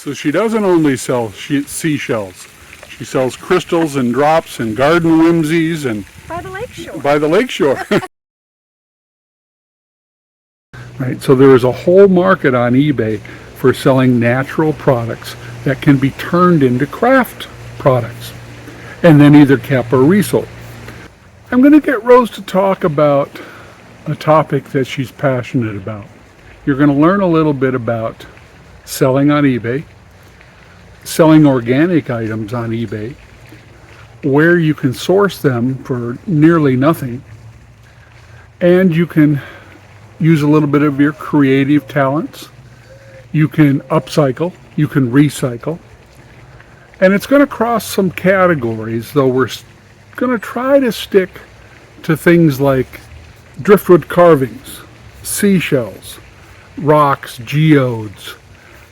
So she doesn't only sell seashells. She sells crystals and drops and garden whimsies and By the lakeshore. By the lakeshore. Right, so there is a whole market on eBay for selling natural products that can be turned into craft products and then either kept or resold. I'm going to get Rose to talk about a topic that she's passionate about. You're going to learn a little bit about selling on eBay, selling organic items on eBay, where you can source them for nearly nothing, and you can use a little bit of your creative talents. You can upcycle, you can recycle, and it's going to cross some categories, though we're going to try to stick to things like driftwood carvings, seashells, rocks, geodes,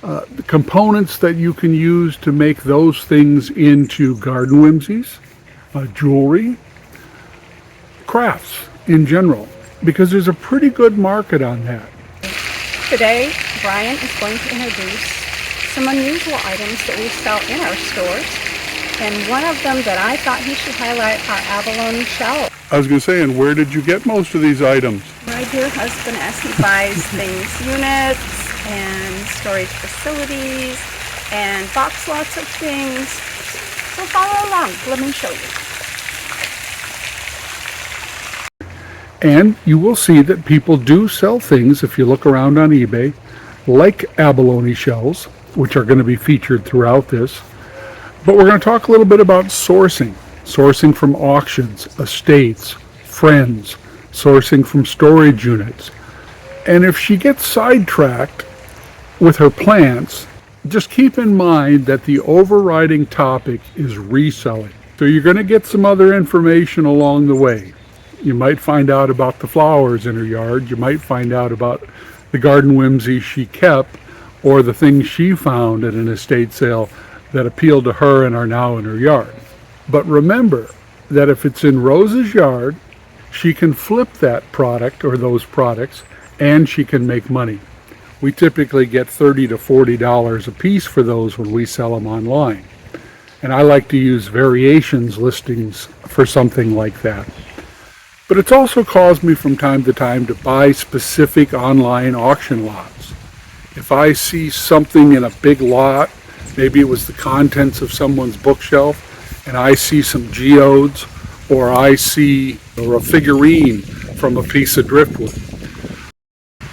the components that you can use to make those things into garden whimsies, jewelry, crafts in general, because there's a pretty good market on that. Today, Brian is going to introduce some unusual items that we sell in our stores, and one of them that I thought he should highlight are abalone shells. I was going to say, and where did you get most of these items? My dear husband, as he buys things, units and storage facilities and box lots of things. So follow along, let me show you. And you will see that people do sell things, if you look around on eBay, like abalone shells, which are going to be featured throughout this. But we're going to talk a little bit about sourcing from auctions, estates, friends, sourcing from storage units. And if she gets sidetracked with her plants, just keep in mind that the overriding topic is reselling. So you're going to get some other information along the way. You might find out about the flowers in her yard. You might find out about the garden whimsies she kept, or the things she found at an estate sale that appealed to her and are now in her yard. But remember that if it's in Rose's yard, she can flip that product or those products, and she can make money. We typically get $30 to $40 a piece for those when we sell them online. And I like to use variations listings for something like that. But it's also caused me from time to time to buy specific online auction lots. If I see something in a big lot, maybe it was the contents of someone's bookshelf, and I see some geodes, or I see a figurine from a piece of driftwood.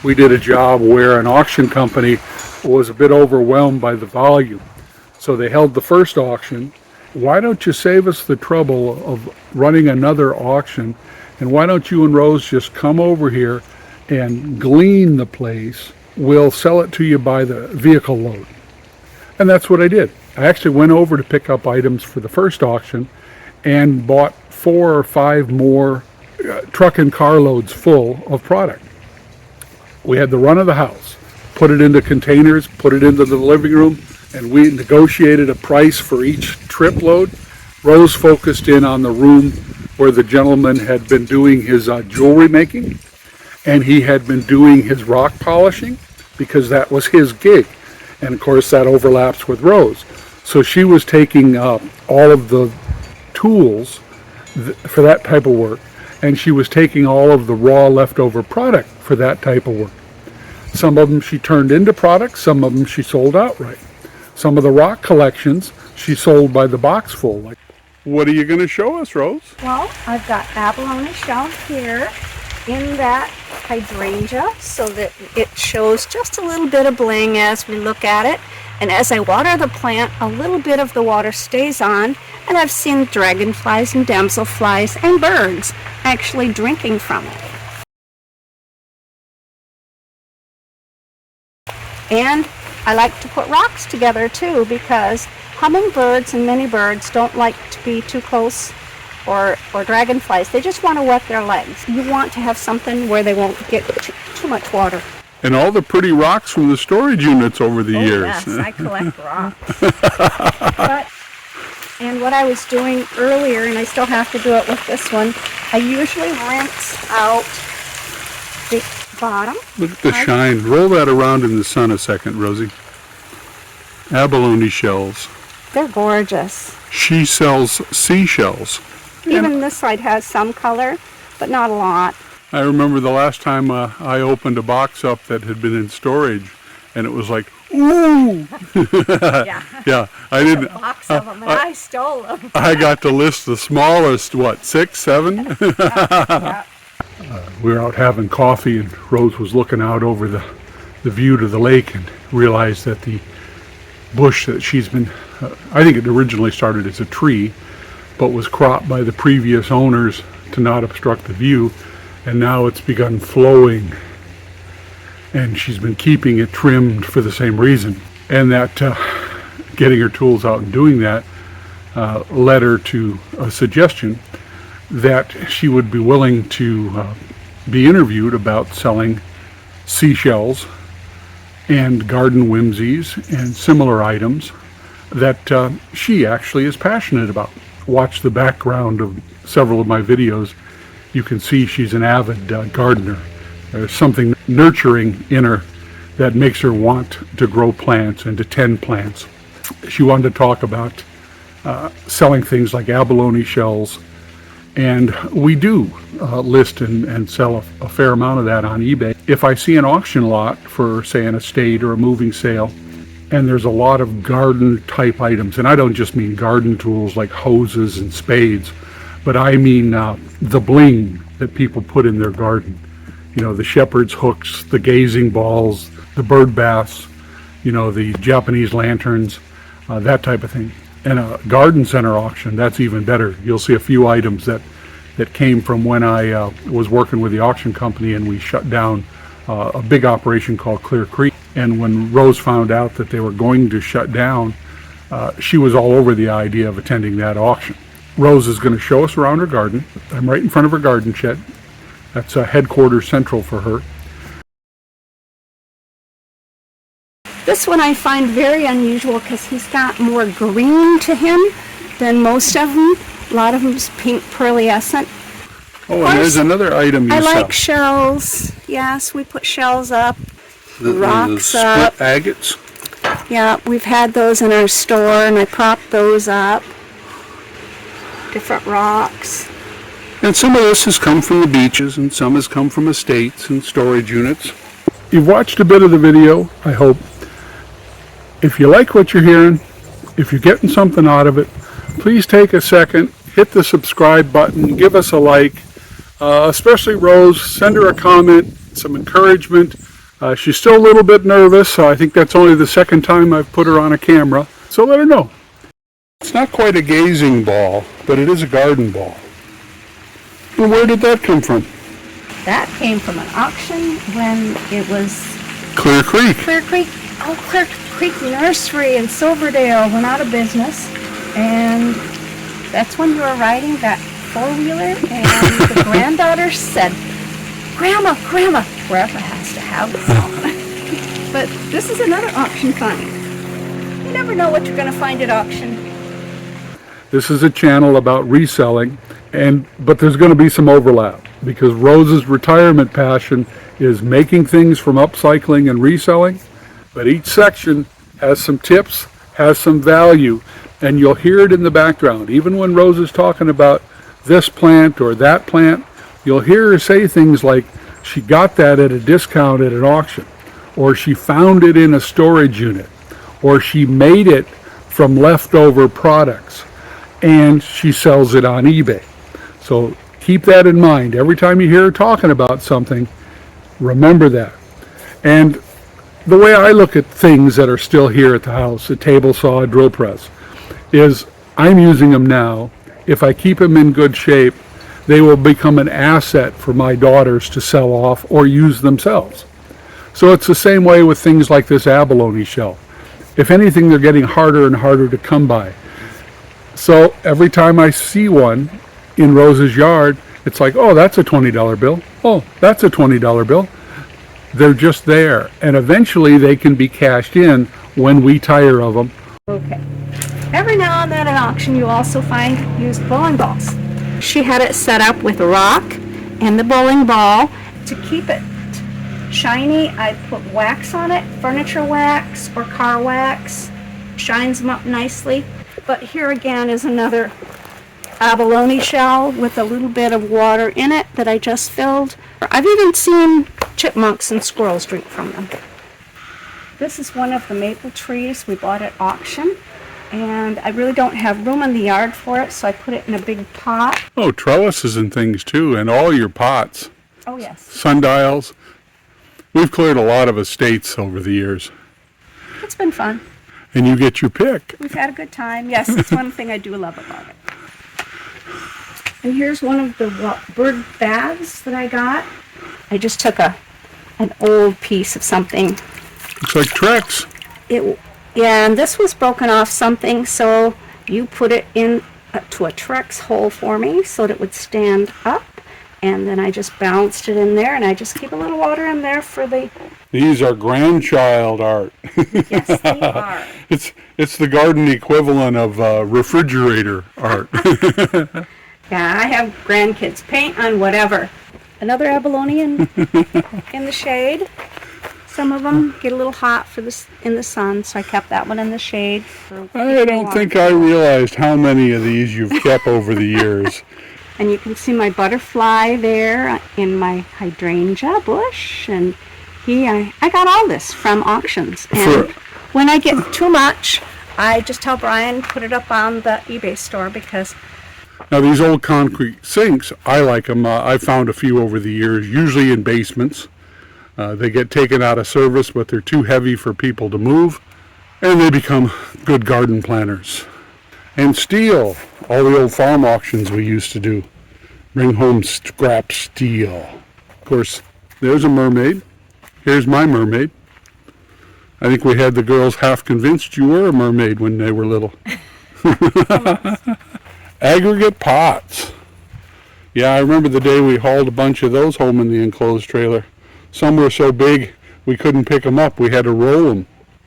We did a job where an auction company was a bit overwhelmed by the volume. So they held the first auction. Why don't you save us the trouble of running another auction? And why don't you and Rose just come over here and glean the place? We'll sell it to you by the vehicle load. And that's what I did. I actually went over to pick up items for the first auction and bought 4 or 5 more truck and car loads full of product. We had the run of the house, put it into containers, put it into the living room, and we negotiated a price for each trip load. Rose focused in on the room where the gentleman had been doing his jewelry making, and he had been doing his rock polishing, because that was his gig. And of course that overlaps with Rose. So she was taking all of the tools for that type of work, and she was taking all of the raw leftover product for that type of work. Some of them she turned into products, some of them she sold outright. Some of the rock collections she sold by the box full. What are you going to show us, Rose? Well, I've got abalone shell here in that hydrangea so that it shows just a little bit of bling as we look at it. And as I water the plant, a little bit of the water stays on, and I've seen dragonflies and damselflies and birds actually drinking from it. And I like to put rocks together too, because hummingbirds and many birds don't like to be too close, or dragonflies. They just want to wet their legs. You want to have something where they won't get too much water. And all the pretty rocks from the storage units over the years. Yes, I collect rocks. And what I was doing earlier, and I still have to do it with this one, I usually rinse out the bottom. Look at the shine. Roll that around in the sun a second, Rosie. abalone shells. They're gorgeous. She sells seashells. Even this side has some color, but not a lot. I remember the last time I opened a box up that had been in storage, and it was like, ooh! Yeah. Yeah, I didn't. A box of them, and I stole them. I got to list the smallest, what, 6, 7? Yeah. We were out having coffee, and Rose was looking out over the view to the lake and realized that the bush that she's been, I think it originally started as a tree, but was cropped by the previous owners to not obstruct the view, and now it's begun flowing, and she's been keeping it trimmed for the same reason. And that getting her tools out and doing that led her to a suggestion that she would be willing to be interviewed about selling seashells and garden whimsies and similar items that she actually is passionate about. Watch the background of several of my videos. You can see she's an avid gardener. There's something nurturing in her that makes her want to grow plants and to tend plants. She wanted to talk about selling things like abalone shells, and we do list and sell a fair amount of that on eBay. If I see an auction lot for, say, an estate or a moving sale, and there's a lot of garden type items, and I don't just mean garden tools like hoses and spades, but I mean the bling that people put in their garden. You know, the shepherd's hooks, the gazing balls, the bird baths, you know, the Japanese lanterns, that type of thing. And a garden center auction, that's even better. You'll see a few items that came from when I was working with the auction company, and we shut down a big operation called Clear Creek. And when Rose found out that they were going to shut down, she was all over the idea of attending that auction. Rose is going to show us around her garden. I'm right in front of her garden shed. That's headquarters central for her. This one I find very unusual because he's got more green to him than most of them. A lot of them is pink pearlescent. Oh, and there's another item you I sell. like shells. Yes, we put shells up, the rocks split up. agates. Yeah, we've had those in our store, and I propped those up. Different rocks. And some of this has come from the beaches, and some has come from estates and storage units. You've watched a bit of the video, I hope. If you like what you're hearing, if you're getting something out of it, please take a second, hit the subscribe button, give us a like, especially Rose. Send her a comment, some encouragement. She's still a little bit nervous, so I think that's only the second time I've put her on a camera, so let her know. It's not quite a gazing ball, but it is a garden ball. And where did that come from? That came from an auction when it was Clear Creek. Clear Creek. Oh, Clear Creek Nursery in Silverdale went out of business, and that's when you were riding that four-wheeler, and the granddaughter said, Grandma, wherever has to have some. But this is another auction find. You never know what you're going to find at auction. This is a channel about reselling, but there's going to be some overlap because Rose's retirement passion is making things from upcycling and reselling, but each section has some tips, has some value, and you'll hear it in the background. Even when Rose is talking about this plant or that plant, you'll hear her say things like she got that at a discount at an auction, or she found it in a storage unit, or she made it from leftover products, and she sells it on eBay. So keep that in mind. Every time you hear her talking about something, remember that. And the way I look at things that are still here at the house, a table saw, a drill press, is I'm using them now. If I keep them in good shape, they will become an asset for my daughters to sell off or use themselves. So it's the same way with things like this abalone shell. If anything, they're getting harder and harder to come by. So every time I see one in Rose's yard, it's like, oh, that's a $20 bill. Oh, that's a $20 bill. They're just there. And eventually they can be cashed in when we tire of them. Okay. Every now and then at auction you also find used bowling balls. She had it set up with a rock and the bowling ball. To keep it shiny, I put wax on it, furniture wax or car wax, shines them up nicely. But here again is another abalone shell with a little bit of water in it that I just filled. I've even seen chipmunks and squirrels drink from them. This is one of the maple trees we bought at auction, and I really don't have room in the yard for it, so I put it in a big pot. Oh, trellises and things too, and all your pots. Oh yes. Sundials. We've cleared a lot of estates over the years. It's been fun. And you get your pick. We've had a good time. Yes, it's one thing I do love about it. And here's one of the bird baths that I got. I just took an old piece of something. Looks like Trex. Yeah, and this was broken off something, so you put it in to a Trex hole for me so that it would stand up. And then I just balanced it in there, and I just keep a little water in there for the... These are grandchild art. Yes, they are. It's the garden equivalent of refrigerator art. Yeah, I have grandkids. Paint on whatever. Another abalone in the shade. Some of them get a little hot in the sun, so I kept that one in the shade. I don't think I realized how many of these you've kept over the years. And you can see my butterfly there in my hydrangea bush. And I got all this from auctions. And when I get too much, I just tell Brian, put it up on the eBay store because... Now these old concrete sinks, I like them. I found a few over the years, usually in basements. They get taken out of service, but they're too heavy for people to move. And they become good garden planters. And steel, all the old farm auctions we used to do. Bring home scrap steel. Of course, there's a mermaid. Here's my mermaid. I think we had the girls half convinced you were a mermaid when they were little. Aggregate pots. Yeah, I remember the day we hauled a bunch of those home in the enclosed trailer. Some were so big we couldn't pick them up. We had to roll them.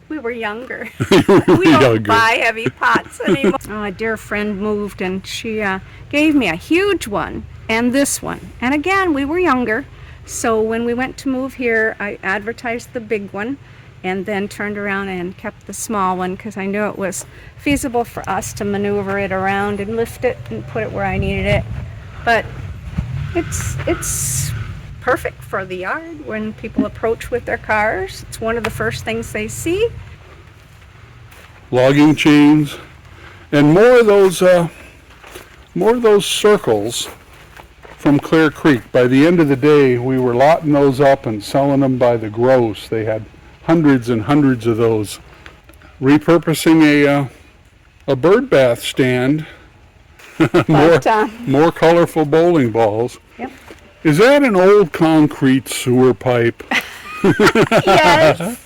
We were younger. We don't buy heavy pots anymore. A dear friend moved, and she gave me a huge one and this one. And again, we were younger. So when we went to move here, I advertised the big one and then turned around and kept the small one because I knew it was feasible for us to maneuver it around and lift it and put it where I needed it. But it's perfect for the yard when people approach with their cars. It's one of the first things they see. Logging chains, and more of those circles from Clear Creek. By the end of the day, we were lotting those up and selling them by the gross. They had hundreds and hundreds of those. Repurposing a bird bath stand. more colorful bowling balls. Yep. Is that an old concrete sewer pipe? Yes.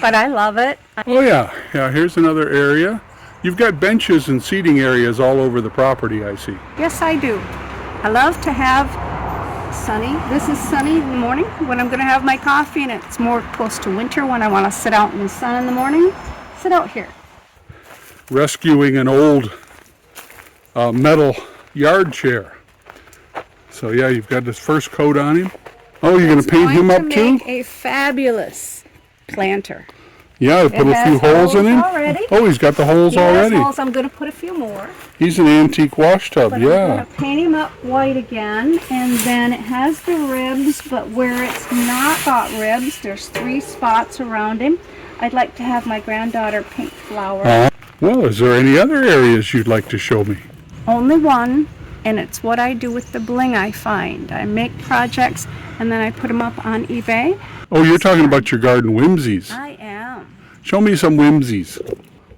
But I love it. Oh yeah, here's another area. You've got benches and seating areas all over the property, I see. Yes, I do. I love to have sunny. This is sunny in the morning when I'm going to have my coffee, and it's more close to winter when I want to sit out in the sun in the morning. Sit out here. Rescuing an old metal yard chair. So yeah, you've got this first coat on him. Oh, you're going to paint him up too? It's going to make a fabulous planter. Yeah, I put a few holes in him. Already. Oh, he's got the holes already. Holes. I'm going to put a few more. He's an antique wash tub, but yeah. I'm going to paint him up white again, and then it has the ribs, but where it's not got ribs, there's 3 spots around him. I'd like to have my granddaughter paint flowers. Well, is there any other areas you'd like to show me? Only one, and it's what I do with the bling I find. I make projects, and then I put them up on eBay. Oh, you're talking about your garden Whimseys. I am. Show me some Whimseys.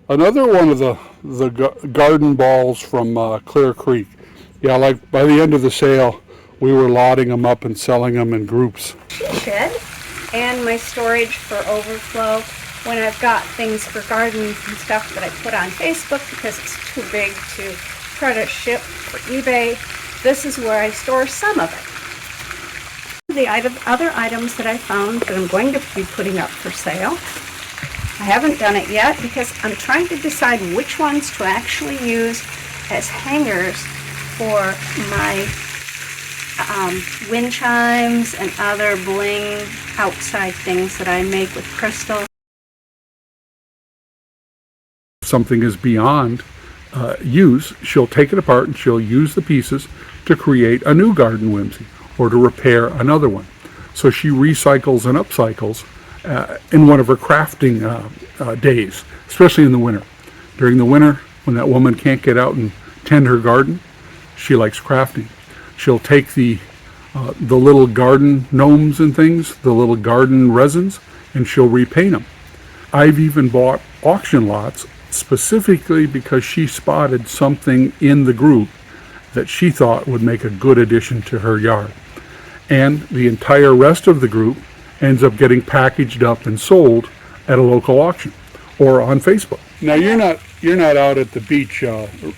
Another one of the garden balls from Clear Creek. Yeah, like by the end of the sale, we were lotting them up and selling them in groups. Shed and my storage for overflow when I've got things for gardens and stuff that I put on Facebook because it's too big to try to ship for eBay. This is where I store some of it. The other items that I found that I'm going to be putting up for sale. I haven't done it yet because I'm trying to decide which ones to actually use as hangers for my wind chimes and other bling outside things that I make with crystal. something is beyond use, she'll take it apart and she'll use the pieces to create a new garden whimsy or to repair another one. So she recycles and upcycles in one of her crafting days, especially in the winter. During the winter, when that woman can't get out and tend her garden, she likes crafting. She'll take the little garden gnomes and things, the little garden resins, and she'll repaint them. I've even bought auction lots specifically because she spotted something in the group that she thought would make a good addition to her yard. And the entire rest of the group ends up getting packaged up and sold at a local auction or on Facebook. Now you're not out at the beach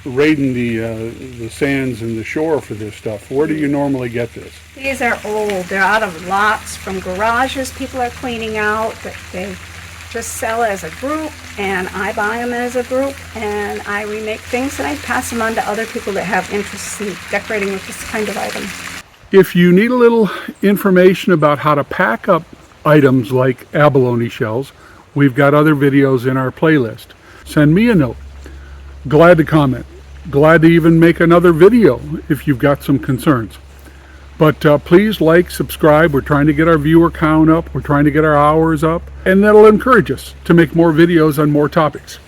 raiding the sands and the shore for this stuff. Where do you normally get this? These are old. They're out of lots from garages people are cleaning out that they just sell as a group, and I buy them as a group, and I remake things and I pass them on to other people that have interest in decorating with this kind of item. If you need a little information about how to pack up items like abalone shells, we've got other videos in our playlist. Send me a note. Glad to comment. Glad to even make another video if you've got some concerns. But please like, subscribe. We're trying to get our viewer count up. We're trying to get our hours up. And that'll encourage us to make more videos on more topics.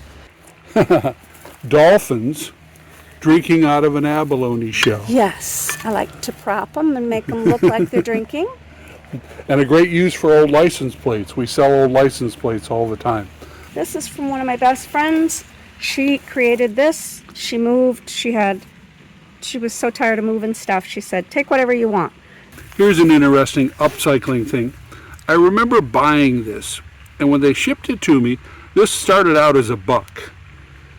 Dolphins drinking out of an abalone shell. Yes, I like to prop them and make them look like they're drinking. And a great use for old license plates. We sell old license plates all the time. This is from one of my best friends. She created this. She moved. She was so tired of moving stuff. She said, take whatever you want. Here's an interesting upcycling thing. I remember buying this, and when they shipped it to me, this started out as $1.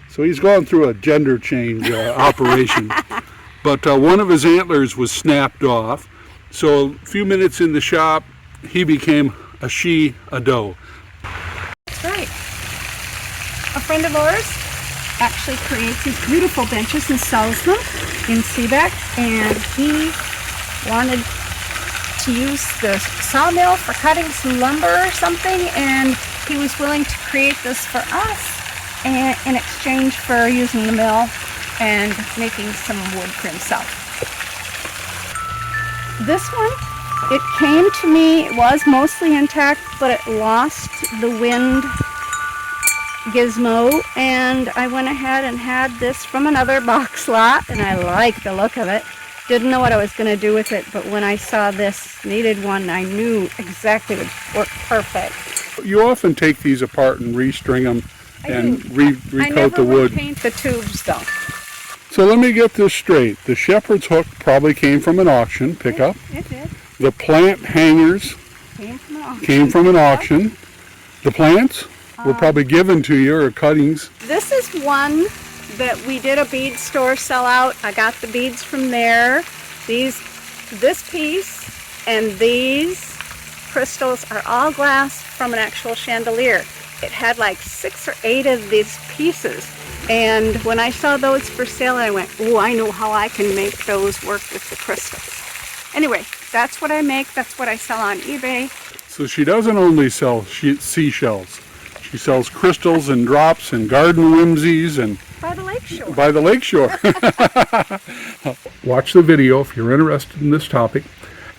So he's gone through a gender change operation. But one of his antlers was snapped off. So a few minutes in the shop, he became a she, a doe. That's right. A friend of ours actually creates these beautiful benches and sells them in Seebeck, and he wanted to use the sawmill for cutting some lumber or something, and he was willing to create this for us and in exchange for using the mill and making some wood for himself. This one, it came to me, it was mostly intact, but it lost the wind gizmo, and I went ahead and had this from another box lot, and I like the look of it. Didn't know what I was going to do with it, but when I saw this needed one, I knew exactly it would work perfect. You often take these apart and restring them and recoat the wood. I never paint the tubes though. So let me get this straight. The shepherd's hook probably came from an auction pickup. It did. The plant hangers came from an auction. The plants were probably given to you or cuttings. This is one that we did a bead store sell out. I got the beads from there. This piece and these crystals are all glass from an actual chandelier. It had like 6 or 8 of these pieces. And when I saw those for sale, I went, oh, I know how I can make those work with the crystals. Anyway, that's what I make. That's what I sell on eBay. So she doesn't only sell seashells. She sells crystals and drops and garden whimsies and by the lakeshore. By the lakeshore. Watch the video if you're interested in this topic.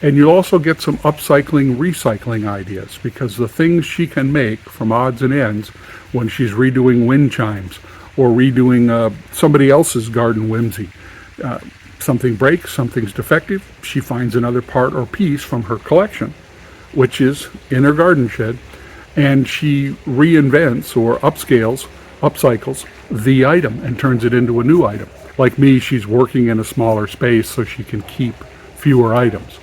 And you'll also get some upcycling, recycling ideas, because the things she can make from odds and ends when she's redoing wind chimes or redoing somebody else's garden whimsy. Something breaks, something's defective, she finds another part or piece from her collection, which is in her garden shed, and she reinvents or upscales, upcycles the item and turns it into a new item. Like me, she's working in a smaller space so she can keep fewer items,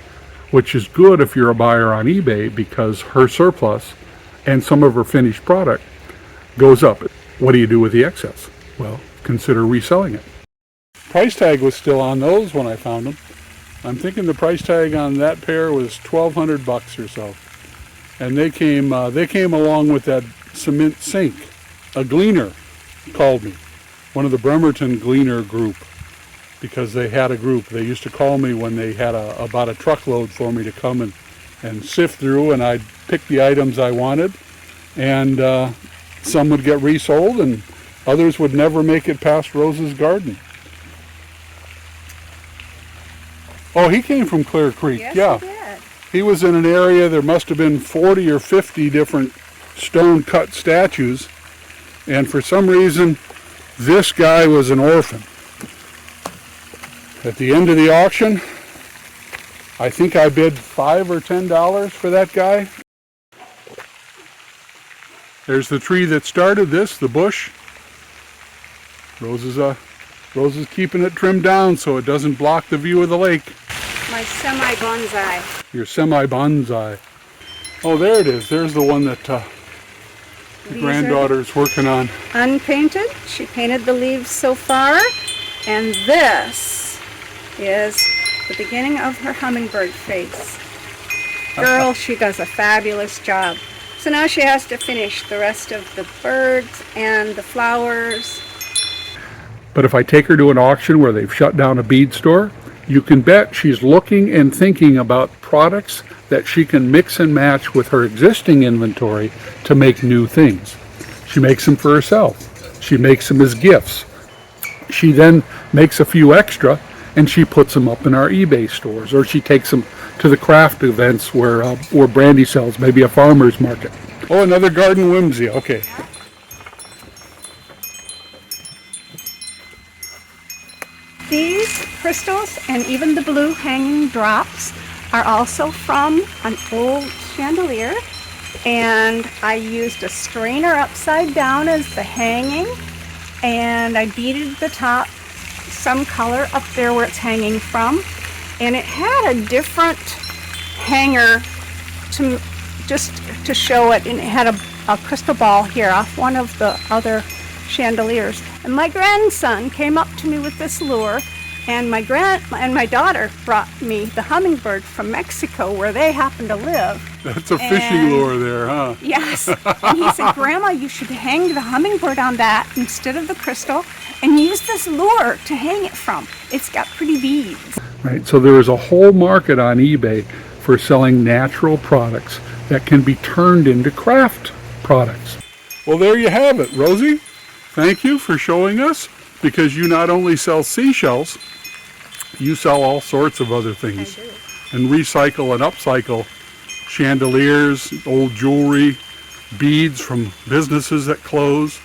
which is good if you're a buyer on eBay because her surplus and some of her finished product goes up. What do you do with the excess? Well, consider reselling it. Price tag was still on those when I found them. I'm thinking the price tag on that pair was $1,200 or so. And they came along with that cement sink. A gleaner called me, one of the Bremerton Gleaner group, because they had a group. They used to call me when they had about a truckload for me to come and sift through, and I'd pick the items I wanted, and some would get resold and Others would never make it past Rose's garden. Oh, he came from Clear Creek. Yes, yeah. he did. He was in an area, there must have been 40 or 50 different stone cut statues. And for some reason, this guy was an orphan. At the end of the auction, I think I bid $5 or $10 for that guy. There's the tree that started this, the bush. Rose is keeping it trimmed down so it doesn't block the view of the lake. My semi-bonsai. Your semi-bonsai. Oh, there it is. There's the one that the granddaughter's working on. Unpainted. She painted the leaves so far. And this is the beginning of her hummingbird face. Girl, she does a fabulous job. So now she has to finish the rest of the birds and the flowers. But if I take her to an auction where they've shut down a bead store, you can bet she's looking and thinking about products that she can mix and match with her existing inventory to make new things. She makes them for herself. She makes them as gifts. She then makes a few extra and she puts them up in our eBay stores, or she takes them to the craft events where Brandy sells, maybe a farmer's market. Oh, another garden whimsy. Okay. These crystals and even the blue hanging drops are also from an old chandelier, and I used a strainer upside down as the hanging, and I beaded the top some color up there where it's hanging from, and it had a different hanger to show it, and it had a crystal ball here off one of the other chandeliers. And my grandson came up to me with this lure, and my daughter brought me the hummingbird from Mexico where they happen to live. That's a fishing lure there, huh? Yes. And he said, Grandma, you should hang the hummingbird on that instead of the crystal and use this lure to hang it from. It's got pretty beads. Right, so there is a whole market on eBay for selling natural products that can be turned into craft products. Well, there you have it, Rosie. Thank you for showing us, because you not only sell seashells, you sell all sorts of other things. I do. And recycle and upcycle chandeliers, old jewelry, beads from businesses that close.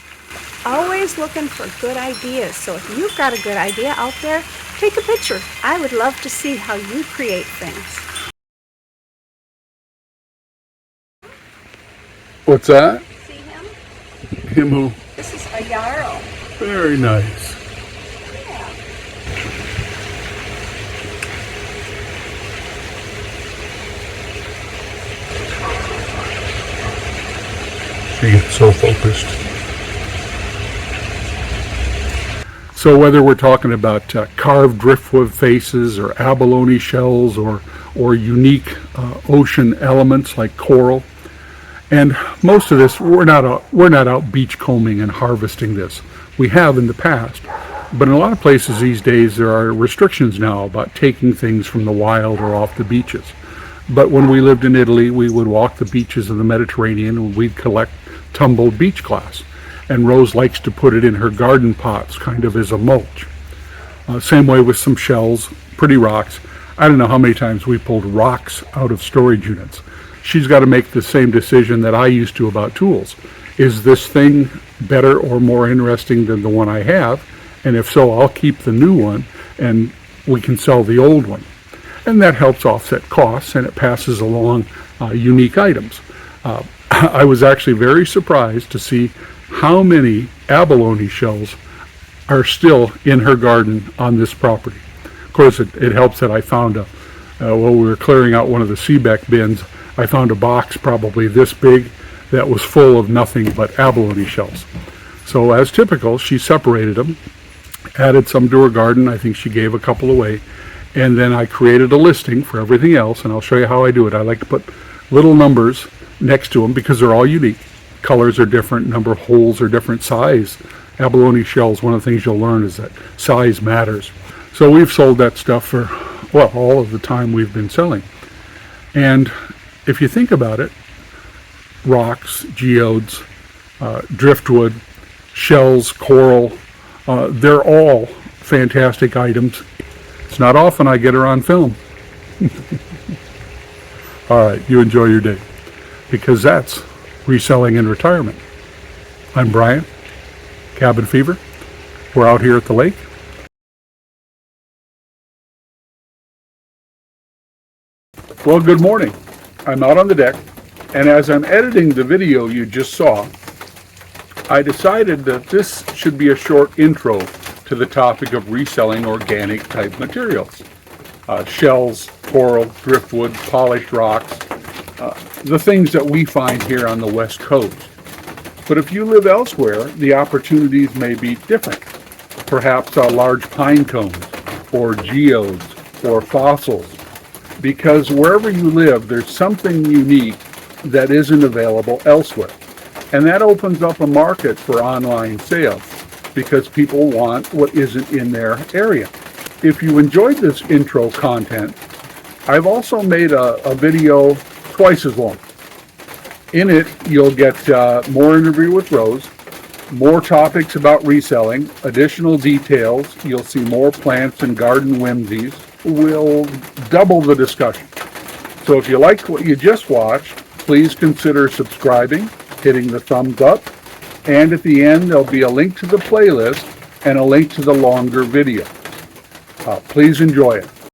Always looking for good ideas. So if you've got a good idea out there, take a picture. I would love to see how you create things. What's that? See him? Him who? This is a yarrow. Very nice. Yeah. She gets so focused. So whether we're talking about carved driftwood faces or abalone shells or unique ocean elements like coral, and most of this, we're not out beachcombing and harvesting this. We have in the past, but in a lot of places these days there are restrictions now about taking things from the wild or off the beaches. But when we lived in Italy, we would walk the beaches of the Mediterranean and we'd collect tumbled beach glass. And Rose likes to put it in her garden pots, kind of as a mulch. Same way with some shells, pretty rocks. I don't know how many times we pulled rocks out of storage units. She's got to make the same decision that I used to about tools. Is this thing better or more interesting than the one I have? And if so, I'll keep the new one and we can sell the old one. And that helps offset costs, and it passes along unique items. I was actually very surprised to see how many abalone shells are still in her garden on this property. Of course, it helps that I found while we were clearing out one of the Seebeck bins, I found a box probably this big that was full of nothing but abalone shells. So as typical, she separated them, added some to her garden. I think she gave a couple away. And then I created a listing for everything else, and I'll show you how I do it. I like to put little numbers next to them because they're all unique. Colors are different, number of holes are different, size. Abalone shells, one of the things you'll learn is that size matters. So we've sold that stuff for, well, all of the time we've been selling. And if you think about it, rocks, geodes, driftwood, shells, coral. They're all fantastic items. It's not often I get her on film. All right, you enjoy your day, because that's reselling in retirement. I'm Brian, Cabin Fever. We're out here at the lake. Well, good morning. I'm out on the deck, and as I'm editing the video you just saw, I decided that this should be a short intro to the topic of reselling organic type materials. Shells, coral, driftwood, polished rocks, the things that we find here on the West Coast. But if you live elsewhere, the opportunities may be different. Perhaps large pine cones, or geodes, or fossils. Because wherever you live, there's something unique that isn't available elsewhere. And that opens up a market for online sales, because people want what isn't in their area. If you enjoyed this intro content, I've also made a video twice as long. In it, you'll get more interview with Rose, more topics about reselling, additional details. You'll see more plants and garden whimsies. We'll double the discussion. So if you liked what you just watched, please consider subscribing, hitting the thumbs up, and at the end there'll be a link to the playlist and a link to the longer video. Please enjoy it.